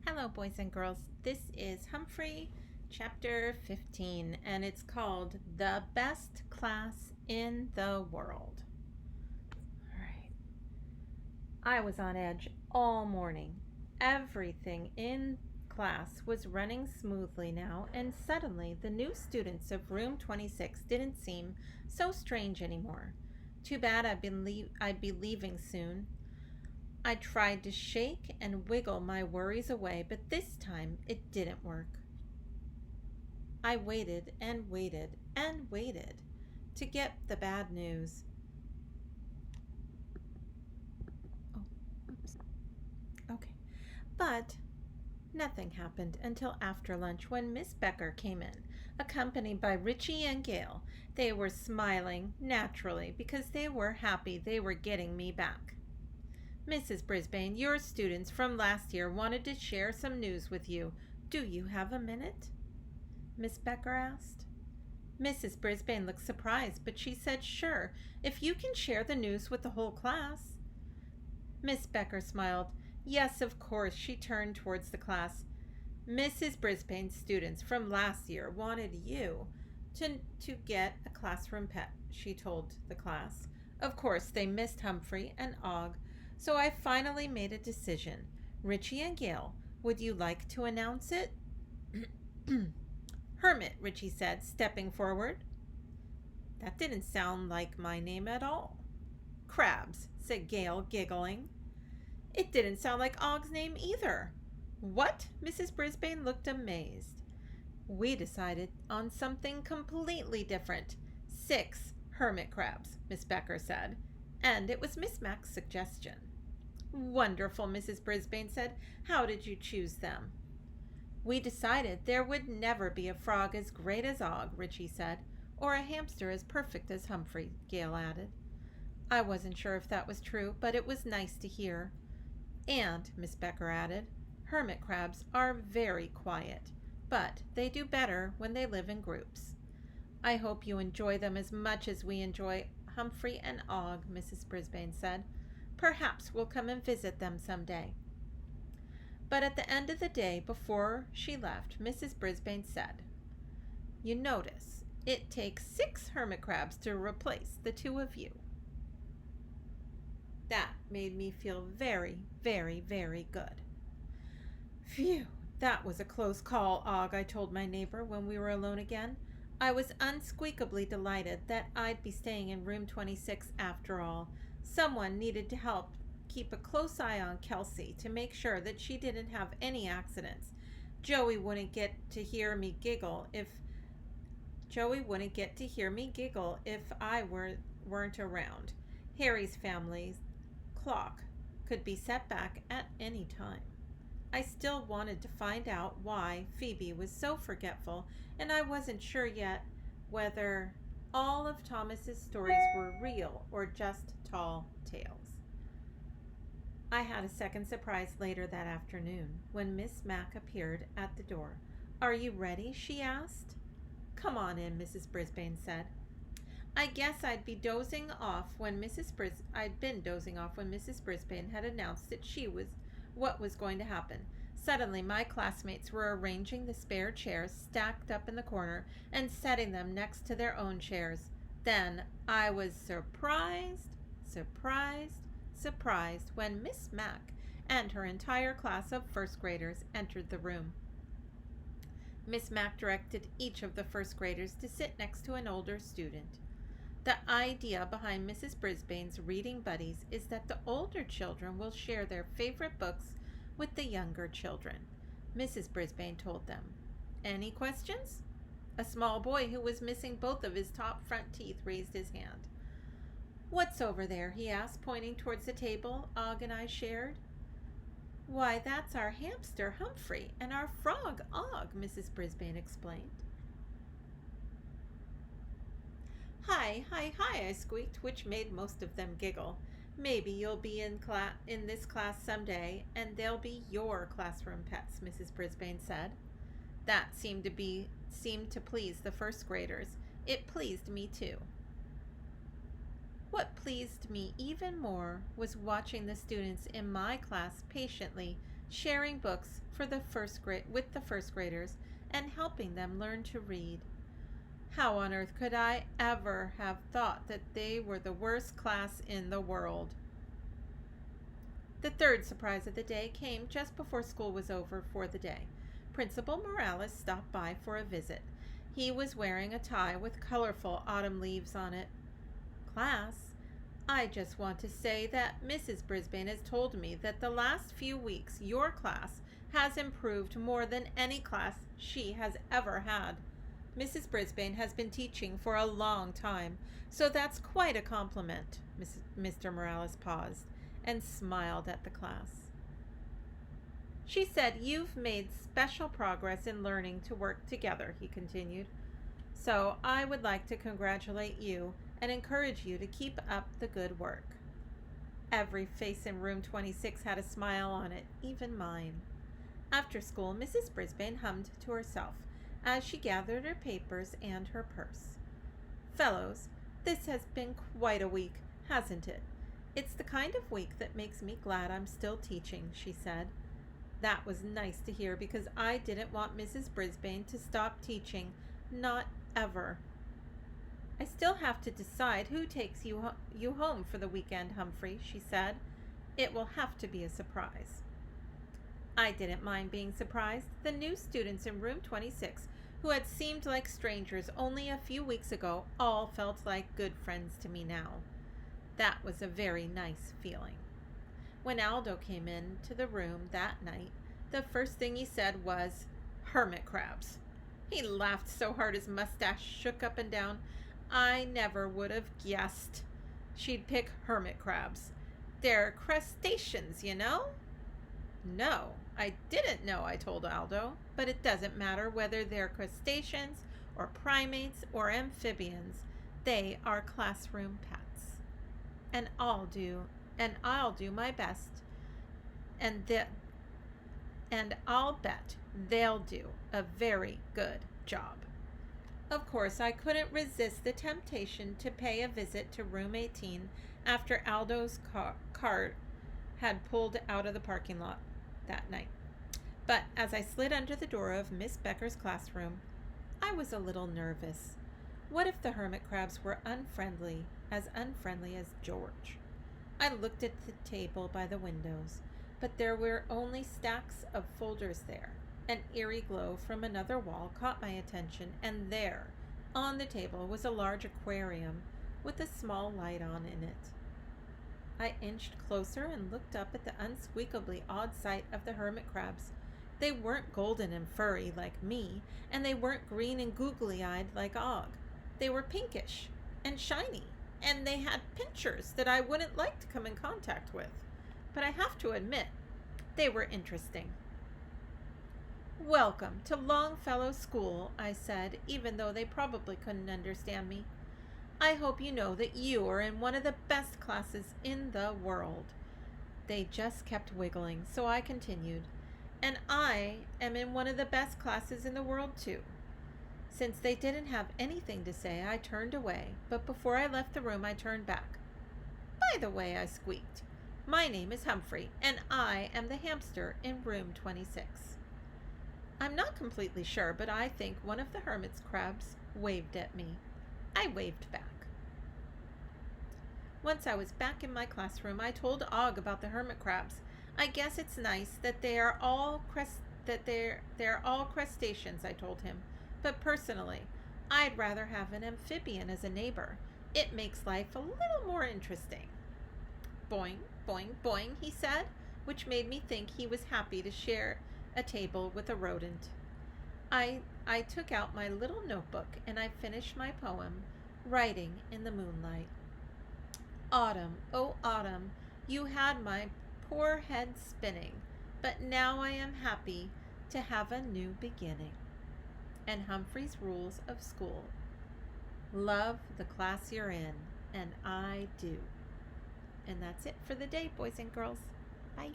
Hello, boys and girls. This is Humphrey, chapter 15, and it's called The Best Class in the World. All right. I was on edge all morning. Everything in class was running smoothly now, and suddenly the new students of room 26 didn't seem so strange anymore. Too bad I'd be leaving soon. I tried to shake and wiggle my worries away, but this time it didn't work. I waited and waited and waited to get the bad news. Oh, oops. Okay. But nothing happened until after lunch when Miss Becker came in, accompanied by Richie and Gail. They were smiling naturally because they were happy they were getting me back. Mrs. Brisbane, your students from last year wanted to share some news with you. Do you have a minute? Miss Becker asked. Mrs. Brisbane looked surprised, but she said, sure, if you can share the news with the whole class. Miss Becker smiled. Yes, of course. She turned towards the class. Mrs. Brisbane's students from last year wanted you to get a classroom pet, she told the class. Of course, they missed Humphrey and Og, so I finally made a decision. Richie and Gail, would you like to announce it? Hermit, Richie said, stepping forward. That didn't sound like my name at all. Crabs, said Gail, giggling. It didn't sound like Og's name either. What? Mrs. Brisbane looked amazed. We decided on something completely different. 6 hermit crabs, Miss Becker said. And it was Miss Mack's suggestion. Wonderful, Mrs. Brisbane said. How did you choose them? We decided there would never be a frog as great as Og, Richie said, or a hamster as perfect as Humphrey, Gail added. I wasn't sure if that was true, but it was nice to hear. And, Miss Becker added, hermit crabs are very quiet, but they do better when they live in groups. I hope you enjoy them as much as we enjoy Humphrey and Og, Mrs. Brisbane said. Perhaps we'll come and visit them someday. But at the end of the day, before she left, Mrs. Brisbane said, you notice, it takes 6 hermit crabs to replace the 2 of you. That made me feel very, very, very good. Phew, that was a close call, Og, I told my neighbor when we were alone again. I was unsqueakably delighted that I'd be staying in room 26 after all. Someone needed to help keep a close eye on Kelsey to make sure that she didn't have any accidents. Joey wouldn't get to hear me giggle if I weren't around. Harry's family's clock could be set back at any time. I still wanted to find out why Phoebe was so forgetful, and I wasn't sure yet whether all of Thomas's stories were real or just tall tales. I had a second surprise later that afternoon when Miss Mack appeared at the door. Are you ready? She asked. Come on in, Mrs. Brisbane said. I guess I'd been dozing off when Mrs. Brisbane had announced that what was going to happen. Suddenly, my classmates were arranging the spare chairs stacked up in the corner and setting them next to their own chairs. Then I was surprised when Miss Mack and her entire class of first graders entered the room. Miss Mack directed each of the first graders to sit next to an older student. The idea behind Mrs. Brisbane's reading buddies is that the older children will share their favorite books with the younger children, Mrs. Brisbane told them. Any questions? A small boy who was missing both of his top front teeth raised his hand. What's over there? He asked, pointing towards the table Og and I shared. Why, that's our hamster, Humphrey, and our frog, Og, Mrs. Brisbane explained. Hi, hi, hi, I squeaked, which made most of them giggle. Maybe you'll be in this class someday, and they'll be your classroom pets, Mrs. Brisbane said. That seemed to please the first graders. It pleased me too. What pleased me even more was watching the students in my class patiently sharing books for the first grade with the first graders and helping them learn to read. How on earth could I ever have thought that they were the worst class in the world? The third surprise of the day came just before school was over for the day. Principal Morales stopped by for a visit. He was wearing a tie with colorful autumn leaves on it. Class, I just want to say that Mrs. Brisbane has told me that the last few weeks your class has improved more than any class she has ever had. Mrs. Brisbane has been teaching for a long time, so that's quite a compliment. Mr. Morales paused and smiled at the class. She said, "You've made special progress in learning to work together," he continued. "So I would like to congratulate you and encourage you to keep up the good work." Every face in room 26 had a smile on it, even mine. After school, Mrs. Brisbane hummed to herself as she gathered her papers and her purse. "Fellows, this has been quite a week, hasn't it? It's the kind of week that makes me glad I'm still teaching," she said. That was nice to hear because I didn't want Mrs. Brisbane to stop teaching, not ever. "I still have to decide who takes you home for the weekend, Humphrey," she said. "It will have to be a surprise." I didn't mind being surprised. The new students in room 26, who had seemed like strangers only a few weeks ago, all felt like good friends to me now. That was a very nice feeling. When Aldo came into the room that night, the first thing he said was, "Hermit crabs." He laughed so hard his mustache shook up and down. I never would have guessed she'd pick hermit crabs. "They're crustaceans, you know." "No, I didn't know," I told Aldo, "but it doesn't matter whether they're crustaceans or primates or amphibians. They are classroom pets. And I'll do my best, and I'll bet they'll do a very good job." Of course, I couldn't resist the temptation to pay a visit to room 18 after Aldo's cart had pulled out of the parking lot that night. But as I slid under the door of Miss Becker's classroom, I was a little nervous. What if the hermit crabs were unfriendly as George? I looked at the table by the windows, but there were only stacks of folders there. An eerie glow from another wall caught my attention, and there, on the table, was a large aquarium with a small light on in it. I inched closer and looked up at the unspeakably odd sight of the hermit crabs. They weren't golden and furry like me, and they weren't green and googly-eyed like Og. They were pinkish and shiny, and they had pincers that I wouldn't like to come in contact with. But I have to admit, they were interesting. "Welcome to Longfellow School," I said, even though they probably couldn't understand me. "I hope you know that you are in one of the best classes in the world." They just kept wiggling, so I continued. "And I am in one of the best classes in the world, too." Since they didn't have anything to say, I turned away, but before I left the room, I turned back. "By the way," I squeaked, "my name is Humphrey, and I am the hamster in room 26. I'm not completely sure, but I think one of the hermit's crabs waved at me. I waved back. Once I was back in my classroom, I told Og about the hermit crabs. "I guess it's nice that they're all crustaceans," I told him. "But personally, I'd rather have an amphibian as a neighbor. It makes life a little more interesting." "Boing, boing, boing," he said, which made me think he was happy to share a table with a rodent. I took out my little notebook and I finished my poem, Writing in the Moonlight. "Autumn, oh autumn, you had my poor head spinning, but now I am happy to have a new beginning." And Humphrey's rules of school: love the class you're in, and I do. And that's it for the day, boys and girls. Bye.